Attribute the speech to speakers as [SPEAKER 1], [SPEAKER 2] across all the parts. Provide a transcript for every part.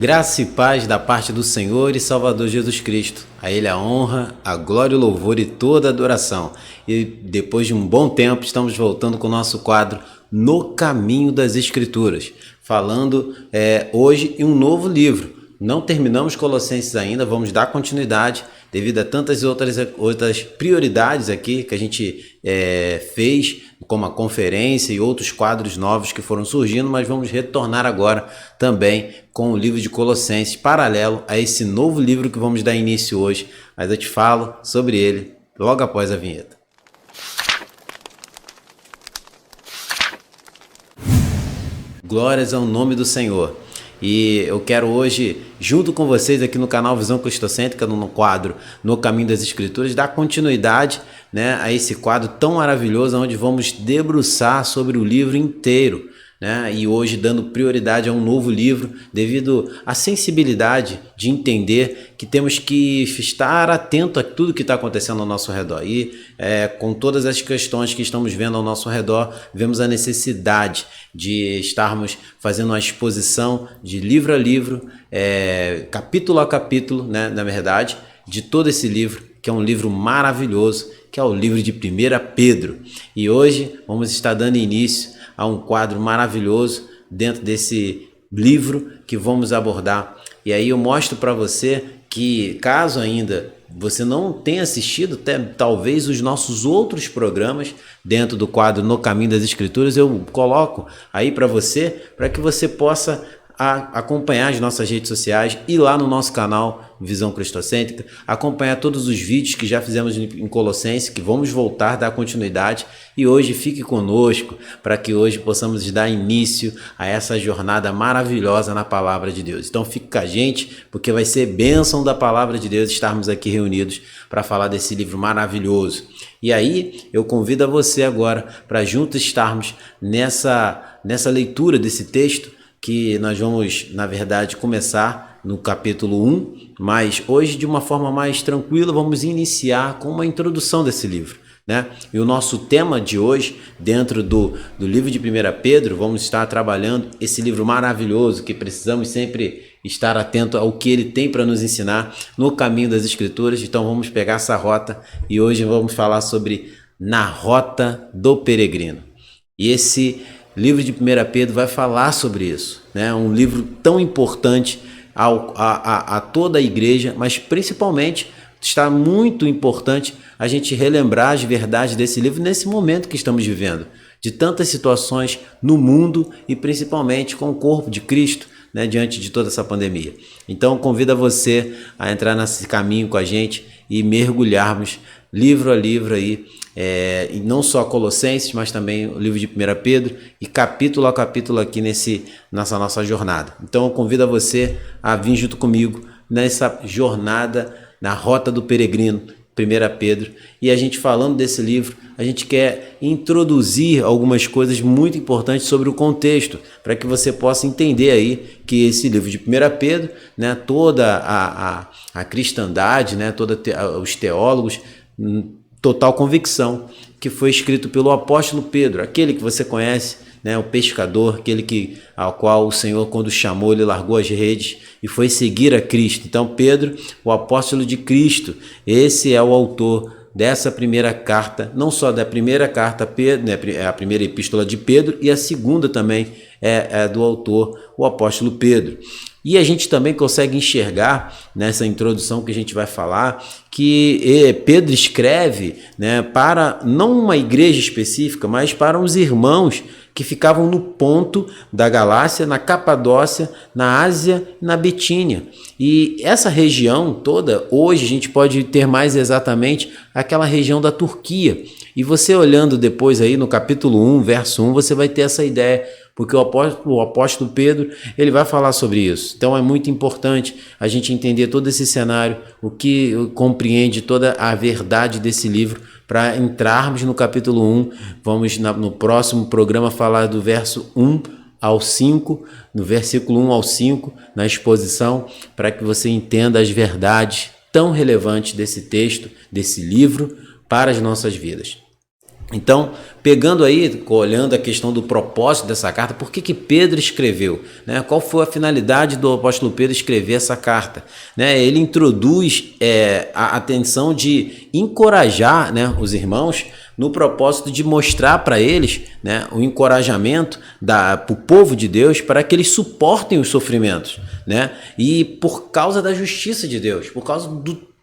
[SPEAKER 1] Graça e paz da parte do Senhor e Salvador Jesus Cristo. A Ele a honra, a glória, o louvor e toda a adoração. E depois de um bom tempo, estamos voltando com o nosso quadro No Caminho das Escrituras, falando hoje em um novo livro. Não terminamos Colossenses ainda, vamos dar continuidade devido a tantas outras prioridades aqui que a gente fez, como a conferência e outros quadros novos que foram surgindo, mas vamos retornar agora também com o livro de Colossenses, paralelo a esse novo livro que vamos dar início hoje, mas eu te falo sobre ele logo após a vinheta. Glórias ao nome do Senhor. E eu quero hoje, junto com vocês aqui no canal Visão Cristocêntrica, no quadro No Caminho das Escrituras, dar continuidade, a esse quadro tão maravilhoso, onde vamos debruçar sobre o livro inteiro. E hoje dando prioridade a um novo livro, devido à sensibilidade de entender que temos que estar atento a tudo que está acontecendo ao nosso redor. E com todas as questões que estamos vendo ao nosso redor, vemos a necessidade de estarmos fazendo uma exposição de livro a livro, capítulo a capítulo, na verdade, de todo esse livro, que é um livro maravilhoso, que é o livro de 1 Pedro. E hoje vamos estar dando início a um quadro maravilhoso dentro desse livro que vamos abordar. E aí eu mostro para você que, caso ainda você não tenha assistido talvez os nossos outros programas dentro do quadro No Caminho das Escrituras, eu coloco aí para você, para que você possa acompanhar as nossas redes sociais e lá no nosso canal Visão Cristocêntrica, acompanhar todos os vídeos que já fizemos em Colossenses, que vamos voltar, dar continuidade, e hoje fique conosco para que hoje possamos dar início a essa jornada maravilhosa na Palavra de Deus. Então fique com a gente, porque vai ser bênção da Palavra de Deus estarmos aqui reunidos para falar desse livro maravilhoso. E aí eu convido a você agora para juntos estarmos nessa leitura desse texto, que nós vamos, na verdade, começar no capítulo 1, mas hoje, de uma forma mais tranquila, vamos iniciar com uma introdução desse livro. E o nosso tema de hoje, dentro do livro de 1 Pedro, vamos estar trabalhando esse livro maravilhoso que precisamos sempre estar atento ao que ele tem para nos ensinar no caminho das Escrituras. Então vamos pegar essa rota e hoje vamos falar sobre Na Rota do Peregrino. E esse livro de 1 Pedro vai falar sobre isso, um livro tão importante a toda a igreja, mas principalmente está muito importante a gente relembrar as verdades desse livro nesse momento que estamos vivendo, de tantas situações no mundo e principalmente com o corpo de Cristo, diante de toda essa pandemia. Então convido a você a entrar nesse caminho com a gente e mergulharmos livro a livro aí, e não só Colossenses, mas também o livro de 1 Pedro e capítulo a capítulo aqui nessa nossa jornada. Então eu convido a você a vir junto comigo nessa jornada na Rota do Peregrino, 1 Pedro. E a gente falando desse livro, a gente quer introduzir algumas coisas muito importantes sobre o contexto, para que você possa entender aí que esse livro de 1 Pedro, toda a cristandade, todos os teólogos, total convicção que foi escrito pelo apóstolo Pedro, aquele que você conhece, o pescador, aquele ao qual o Senhor, quando chamou, ele largou as redes e foi seguir a Cristo. Então Pedro, o apóstolo de Cristo, esse é o autor dessa primeira carta, não só da primeira carta, a primeira epístola de Pedro, e a segunda também é do autor, o apóstolo Pedro. E a gente também consegue enxergar nessa introdução que a gente vai falar que Pedro escreve para não uma igreja específica, mas para uns irmãos que ficavam no ponto da Galácia, na Capadócia, na Ásia e na Bitínia. E essa região toda, hoje a gente pode ter mais exatamente aquela região da Turquia. E você olhando depois aí no capítulo 1, verso 1, você vai ter essa ideia, porque o apóstolo Pedro, ele vai falar sobre isso. Então é muito importante a gente entender todo esse cenário, o que compreende toda a verdade desse livro, para entrarmos no capítulo 1. Vamos no próximo programa falar do verso 1 ao 5, no versículo 1 ao 5, na exposição, para que você entenda as verdades tão relevantes desse texto, desse livro, para as nossas vidas. Então, pegando aí, olhando a questão do propósito dessa carta, por que Pedro escreveu? Né? Qual foi a finalidade do apóstolo Pedro escrever essa carta? Né? Ele introduz a atenção de encorajar, né, os irmãos no propósito de mostrar para eles, né, o encorajamento para o povo de Deus para que eles suportem os sofrimentos. Né? E por causa da justiça de Deus, por causa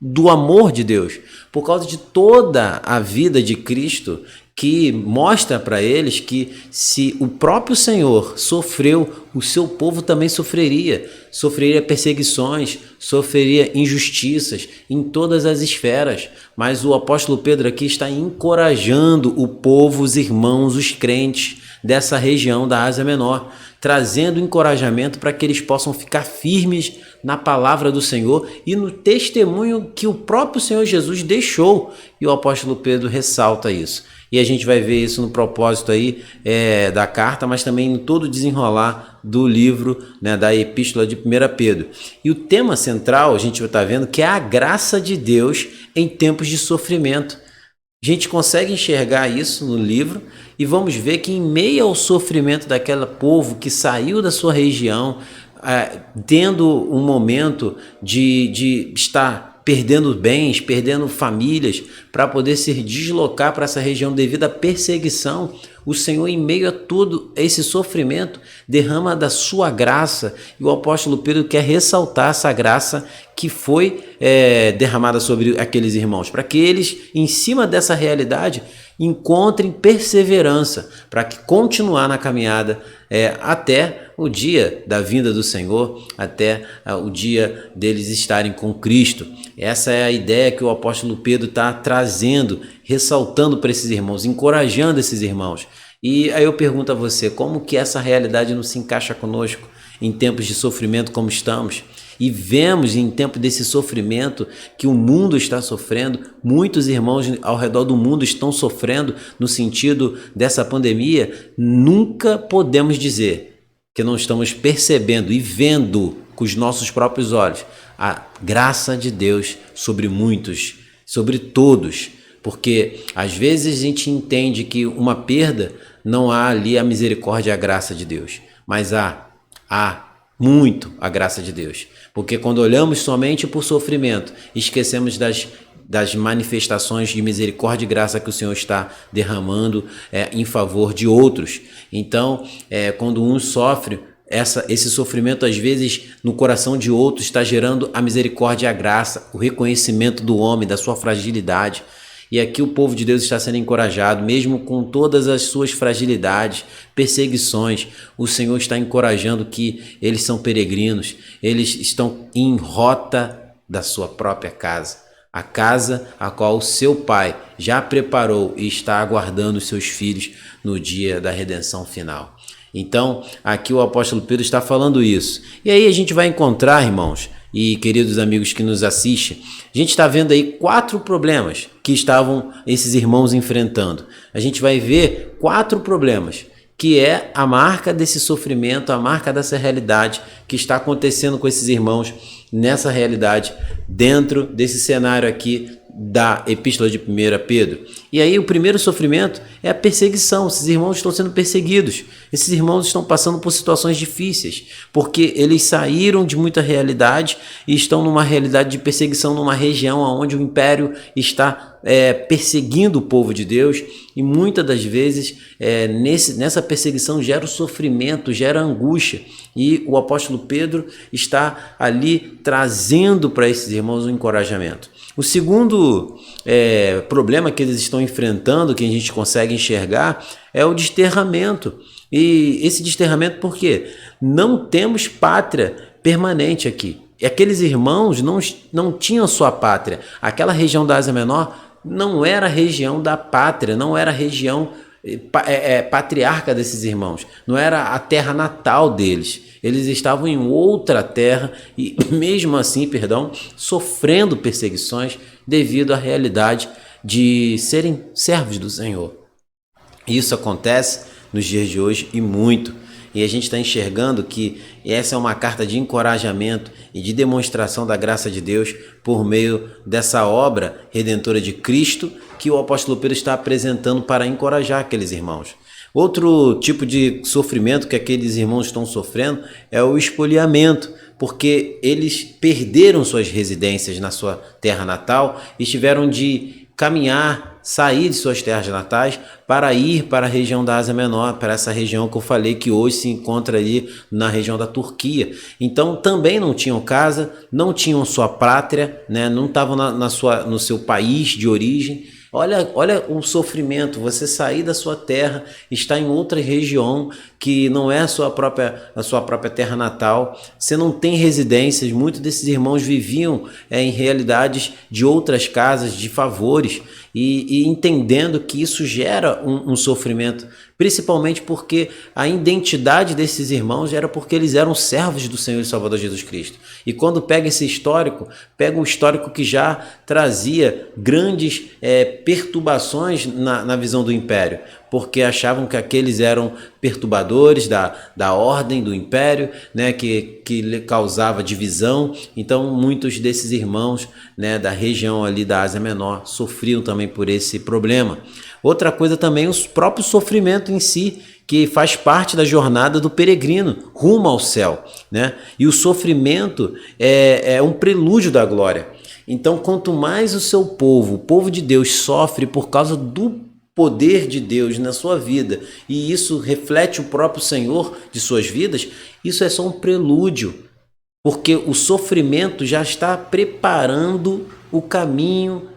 [SPEAKER 1] do amor de Deus, por causa de toda a vida de Cristo, que mostra para eles que se o próprio Senhor sofreu, o seu povo também sofreria perseguições, sofreria injustiças em todas as esferas. Mas o apóstolo Pedro aqui está encorajando o povo, os irmãos, os crentes dessa região da Ásia Menor, trazendo encorajamento para que eles possam ficar firmes na palavra do Senhor e no testemunho que o próprio Senhor Jesus deixou. E o apóstolo Pedro ressalta isso. E a gente vai ver isso no propósito aí da carta, mas também em todo o desenrolar do livro, né, da epístola de 1 Pedro. E o tema central, a gente está vendo, que é a graça de Deus em tempos de sofrimento. A gente consegue enxergar isso no livro e vamos ver que em meio ao sofrimento daquele povo que saiu da sua região, tendo um momento de estar perdendo bens, perdendo famílias, para poder se deslocar para essa região devido à perseguição, o Senhor, em meio a todo esse sofrimento, derrama da sua graça. E o apóstolo Pedro quer ressaltar essa graça que foi derramada sobre aqueles irmãos, para que eles, em cima dessa realidade, encontrem perseverança, para que continuar na caminhada até o dia da vinda do Senhor, até o dia deles estarem com Cristo. Essa é a ideia que o apóstolo Pedro está trazendo, ressaltando para esses irmãos, encorajando esses irmãos. E aí eu pergunto a você, como que essa realidade não se encaixa conosco em tempos de sofrimento como estamos? E vemos em tempo desse sofrimento que o mundo está sofrendo, muitos irmãos ao redor do mundo estão sofrendo no sentido dessa pandemia. Nunca podemos dizer que não estamos percebendo e vendo com os nossos próprios olhos a graça de Deus sobre muitos, sobre todos, porque às vezes a gente entende que uma perda não há ali a misericórdia e a graça de Deus, mas há muito a graça de Deus, porque quando olhamos somente por sofrimento, esquecemos das manifestações de misericórdia e graça que o Senhor está derramando em favor de outros. Então, quando um sofre, esse sofrimento às vezes no coração de outros está gerando a misericórdia e a graça, o reconhecimento do homem, da sua fragilidade. E aqui o povo de Deus está sendo encorajado, mesmo com todas as suas fragilidades, perseguições. O Senhor está encorajando que eles são peregrinos, eles estão em rota da sua própria casa, a casa a qual o seu Pai já preparou e está aguardando os seus filhos no dia da redenção final. Então, aqui o apóstolo Pedro está falando isso. E aí a gente vai encontrar, irmãos e queridos amigos que nos assistem, a gente está vendo aí 4 problemas que estavam esses irmãos enfrentando. A gente vai ver 4 problemas, que é a marca desse sofrimento, a marca dessa realidade que está acontecendo com esses irmãos nessa realidade, dentro desse cenário aqui da epístola de 1 Pedro. E aí o primeiro sofrimento é a perseguição. Esses irmãos estão sendo perseguidos. Esses irmãos estão passando por situações difíceis, porque eles saíram de muita realidade e estão numa realidade de perseguição, numa região onde o império está perseguindo o povo de Deus, e muitas das vezes nessa perseguição gera o sofrimento, gera angústia, e o apóstolo Pedro está ali trazendo para esses irmãos um encorajamento. O segundo problema que eles estão enfrentando, que a gente consegue enxergar, é o desterramento. E esse desterramento por quê? Não temos pátria permanente aqui. E aqueles irmãos não tinham sua pátria. Aquela região da Ásia Menor não era a região da pátria, não era a região patriarca desses irmãos, não era a terra natal deles. Eles estavam em outra terra e mesmo assim, sofrendo perseguições devido à realidade de serem servos do Senhor. Isso acontece nos dias de hoje e muito. e a gente está enxergando que essa é uma carta de encorajamento e de demonstração da graça de Deus por meio dessa obra redentora de Cristo que o apóstolo Pedro está apresentando para encorajar aqueles irmãos. Outro tipo de sofrimento que aqueles irmãos estão sofrendo é o espoliamento, porque eles perderam suas residências na sua terra natal e tiveram de caminhar, sair de suas terras natais para ir para a região da Ásia Menor, para essa região que eu falei que hoje se encontra ali na região da Turquia. Então também não tinham casa, não tinham sua pátria, né? Não estavam no seu país de origem. Olha o sofrimento, você sair da sua terra, estar em outra região que não é a sua própria terra natal, você não tem residências. Muitos desses irmãos viviam em realidades de outras casas, de favores, e entendendo que isso gera um sofrimento, principalmente porque a identidade desses irmãos era porque eles eram servos do Senhor e Salvador Jesus Cristo. E quando pega esse histórico, pega um histórico que já trazia grandes perturbações na visão do império, porque achavam que aqueles eram perturbadores da ordem do império, né, que causava divisão. Então muitos desses irmãos, né, da região ali da Ásia Menor sofriam também por esse problema. Outra coisa também, o próprio sofrimento em si, que faz parte da jornada do peregrino rumo ao céu, né? E o sofrimento é um prelúdio da glória. Então, quanto mais o povo de Deus, sofre por causa do poder de Deus na sua vida, e isso reflete o próprio Senhor de suas vidas, isso é só um prelúdio, porque o sofrimento já está preparando o caminho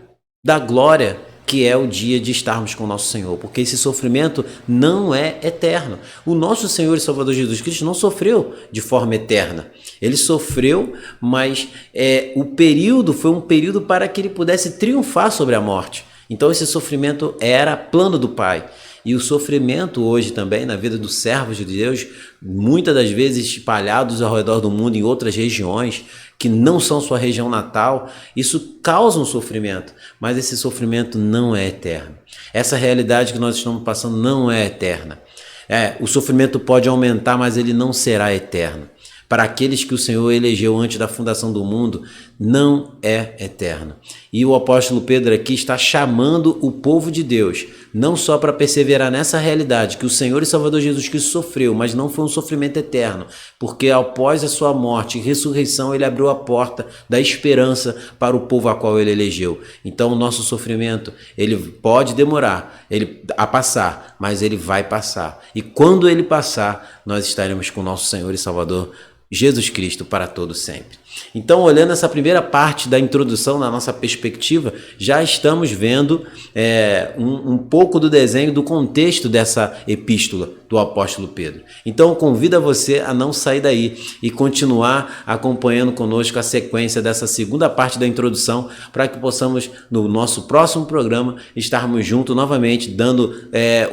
[SPEAKER 1] da glória, que é o dia de estarmos com o nosso Senhor, porque esse sofrimento não é eterno. O nosso Senhor e Salvador Jesus Cristo não sofreu de forma eterna. Ele sofreu, mas o período foi um período para que ele pudesse triunfar sobre a morte. Então esse sofrimento era plano do Pai. E o sofrimento hoje também na vida dos servos de Deus, muitas das vezes espalhados ao redor do mundo em outras regiões que não são sua região natal, isso causa um sofrimento, mas esse sofrimento não é eterno. Essa realidade que nós estamos passando não é eterna. O sofrimento pode aumentar, mas ele não será eterno. Para aqueles que o Senhor elegeu antes da fundação do mundo, não é eterno. E o apóstolo Pedro aqui está chamando o povo de Deus, não só para perseverar nessa realidade que o Senhor e Salvador Jesus Cristo sofreu, mas não foi um sofrimento eterno, porque após a sua morte e ressurreição, ele abriu a porta da esperança para o povo a qual ele elegeu. Então o nosso sofrimento, ele pode demorar a passar, mas ele vai passar. E quando ele passar, nós estaremos com o nosso Senhor e Salvador Jesus Cristo para todo sempre. Então, olhando essa primeira parte da introdução na nossa perspectiva, já estamos vendo um pouco do desenho do contexto dessa epístola do apóstolo Pedro. Então, convido você a não sair daí e continuar acompanhando conosco a sequência dessa segunda parte da introdução, para que possamos, no nosso próximo programa, estarmos juntos novamente, dando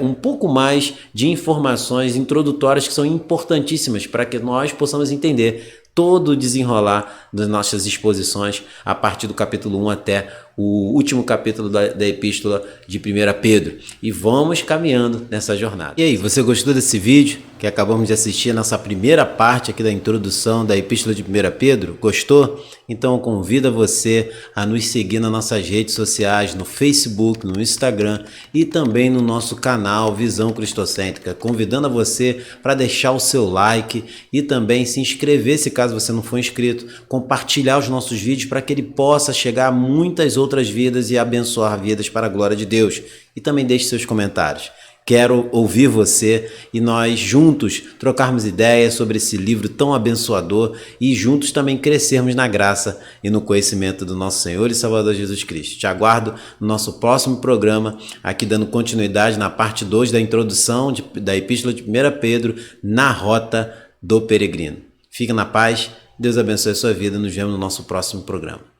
[SPEAKER 1] um pouco mais de informações introdutórias que são importantíssimas para que nós possamos entender todo o desenrolar das nossas exposições a partir do capítulo 1 até o último capítulo da epístola de 1 Pedro. E vamos caminhando nessa jornada. E aí, você gostou desse vídeo que acabamos de assistir, nessa primeira parte aqui da introdução da epístola de 1 Pedro? Gostou? Então eu convido você a nos seguir nas nossas redes sociais, no Facebook, no Instagram e também no nosso canal Visão Cristocêntrica, convidando a você para deixar o seu like e também se inscrever se caso você não for inscrito, compartilhar os nossos vídeos para que ele possa chegar a muitas outras vidas e abençoar vidas para a glória de Deus. E também deixe seus comentários. Quero ouvir você e nós juntos trocarmos ideias sobre esse livro tão abençoador e juntos também crescermos na graça e no conhecimento do nosso Senhor e Salvador Jesus Cristo. Te aguardo no nosso próximo programa, aqui dando continuidade na parte 2 da introdução da epístola de 1 Pedro, na rota do peregrino. Fica na paz, Deus abençoe a sua vida, nos vemos no nosso próximo programa.